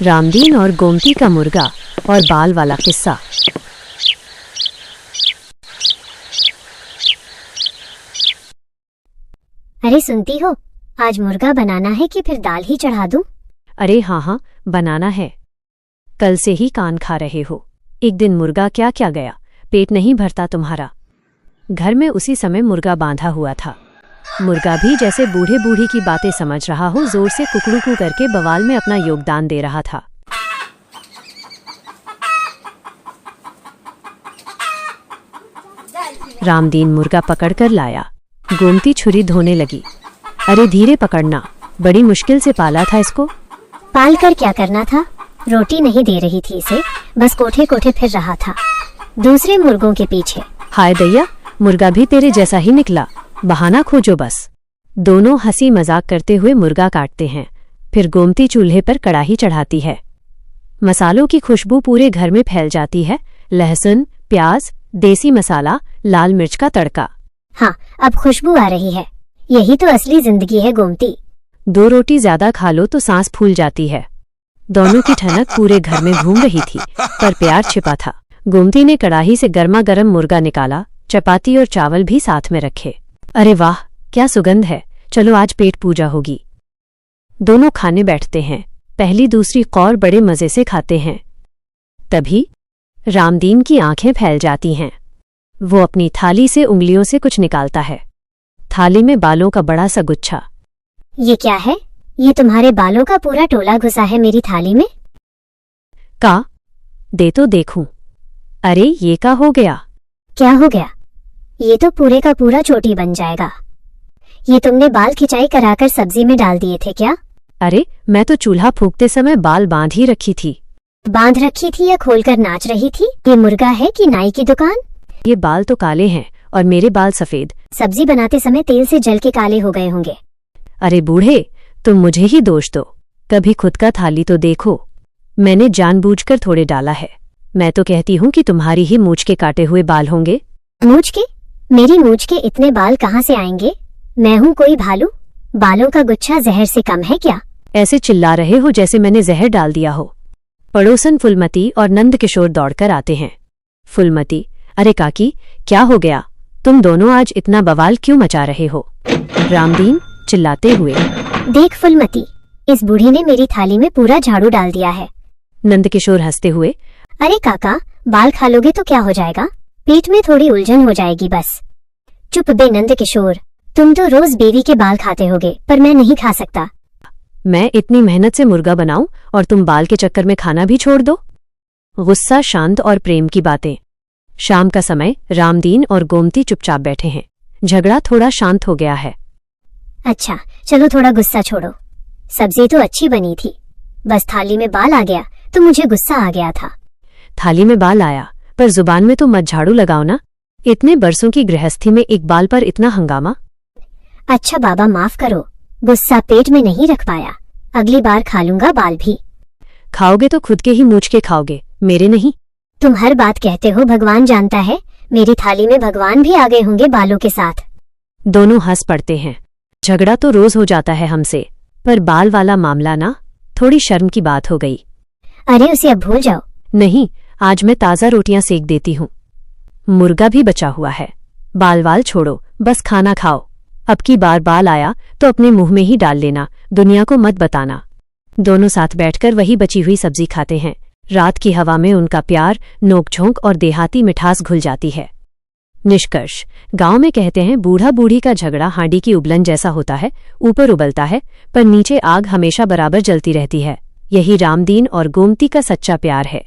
रामदीन और गोमती का मुर्गा और बाल वाला किस्सा। अरे सुनती हो, आज मुर्गा बनाना है कि फिर दाल ही चढ़ा दूं? अरे हाँ, बनाना है। कल से ही कान खा रहे हो। एक दिन मुर्गा क्या क्या गया, पेट नहीं भरता तुम्हारा। घर में उसी समय मुर्गा बांधा हुआ था। मुर्गा भी जैसे बूढ़े बूढ़ी की बातें समझ रहा हो, जोर से कुकड़ू करके बवाल में अपना योगदान दे रहा था। रामदीन मुर्गा पकड़कर लाया। गोमती छुरी धोने लगी। अरे धीरे पकड़ना, बड़ी मुश्किल से पाला था इसको। पाल कर क्या करना था? रोटी नहीं दे रही थी इसे, बस कोठे कोठे फिर रहा था दूसरे मुर्गों के पीछे। हाय दैया, मुर्गा भी तेरे जैसा ही निकला, बहाना खोजो बस। दोनों हंसी मजाक करते हुए मुर्गा काटते हैं। फिर गोमती चूल्हे पर कड़ाही चढ़ाती है। मसालों की खुशबू पूरे घर में फैल जाती है। लहसुन, प्याज, देसी मसाला, लाल मिर्च का तड़का। हाँ, अब खुशबू आ रही है। यही तो असली जिंदगी है गोमती। 2 रोटी ज्यादा खा लो तो सांस फूल जाती है। दोनों की ठनक पूरे घर में घूम रही थी, पर प्यार छिपा था। गोमती ने कड़ाही से गर्मा गर्म मुर्गा निकाला, चपाती और चावल भी साथ में रखे। अरे वाह, क्या सुगंध है, चलो आज पेट पूजा होगी। दोनों खाने बैठते हैं। पहली दूसरी कौर बड़े मजे से खाते हैं। तभी रामदीन की आंखें फैल जाती हैं। वो अपनी थाली से उंगलियों से कुछ निकालता है। थाली में बालों का बड़ा सा गुच्छा। ये क्या है? ये तुम्हारे बालों का पूरा टोला घुसा है मेरी थाली में। का दे तो देखूं। अरे ये का हो गया? क्या हो गया? ये तो पूरे का पूरा चोटी बन जाएगा। ये तुमने बाल खिंचाई कराकर सब्जी में डाल दिए थे क्या? अरे मैं तो चूल्हा फूंकते समय बाल बांध ही रखी थी। बांध रखी थी या खोलकर नाच रही थी? ये मुर्गा है कि नाई की दुकान? ये बाल तो काले हैं और मेरे बाल सफेद। सब्जी बनाते समय तेल से जल के काले हो गए होंगे। अरे बूढ़े, तुम मुझे ही दोष दो, कभी खुद का थाली तो देखो। मैंने जानबूझकर थोड़े डाला है। मैं तो कहती हूँ कि तुम्हारी ही मूछ के काटे हुए बाल होंगे। मूछ के? मेरी मूछ के इतने बाल कहाँ से आएंगे? मैं हूँ कोई भालू? बालों का गुच्छा जहर से कम है क्या? ऐसे चिल्ला रहे हो जैसे मैंने जहर डाल दिया हो। पड़ोसन फुलमती और नंद किशोर दौड़कर आते हैं। फुलमती, अरे काकी, क्या हो गया? तुम दोनों आज इतना बवाल क्यों मचा रहे हो? रामदीन चिल्लाते हुए, देख फुलमती, इस बूढ़ी ने मेरी थाली में पूरा झाड़ू डाल दिया है। नंद किशोर हंसते हुए, अरे काका, बाल खा लोगे तो क्या हो जाएगा? पेट में थोड़ी उलझन हो जाएगी बस। चुप बे नंद किशोर, तुम तो रोज बेवी के बाल खाते होगे, पर मैं नहीं खा सकता। मैं इतनी मेहनत से मुर्गा बनाऊं और तुम बाल के चक्कर में खाना भी छोड़ दो? गुस्सा, शांत और प्रेम की बातें। शाम का समय, रामदीन और गोमती चुपचाप बैठे हैं। झगड़ा थोड़ा शांत हो गया है। अच्छा, चलो थोड़ा गुस्सा छोड़ो। सब्जी तो अच्छी बनी थी, बस थाली में बाल आ गया तो मुझे गुस्सा आ गया था। थाली में बाल आया, पर जुबान में तो मत झाड़ू लगाओ ना। इतने बरसों की गृहस्थी में एक बाल पर इतना हंगामा। अच्छा बाबा, माफ करो, गुस्सा पेट में नहीं रख पाया। अगली बार खा लूंगा बाल भी। खाओगे तो खुद के ही मूछ के खाओगे, मेरे नहीं। तुम हर बात कहते हो भगवान जानता है, मेरी थाली में भगवान भी आ गए होंगे बालों के साथ। दोनों हंस पड़ते हैं। झगड़ा तो रोज हो जाता है हमसे, पर बाल वाला मामला ना, थोड़ी शर्म की बात हो गई। अरे उसे अब भूल जाओ। नहीं, आज मैं ताज़ा रोटियां सेक देती हूँ। मुर्गा भी बचा हुआ है। बाल वाल छोड़ो, बस खाना खाओ। अब की बार बाल आया तो अपने मुंह में ही डाल लेना, दुनिया को मत बताना। दोनों साथ बैठकर वही बची हुई सब्जी खाते हैं। रात की हवा में उनका प्यार, नोकझोंक और देहाती मिठास घुल जाती है। निष्कर्ष, गांव में कहते हैं, बूढ़ा बूढ़ी का झगड़ा हांडी की उबलन जैसा होता है, ऊपर उबलता है पर नीचे आग हमेशा बराबर जलती रहती है। यही रामदीन और गोमती का सच्चा प्यार है।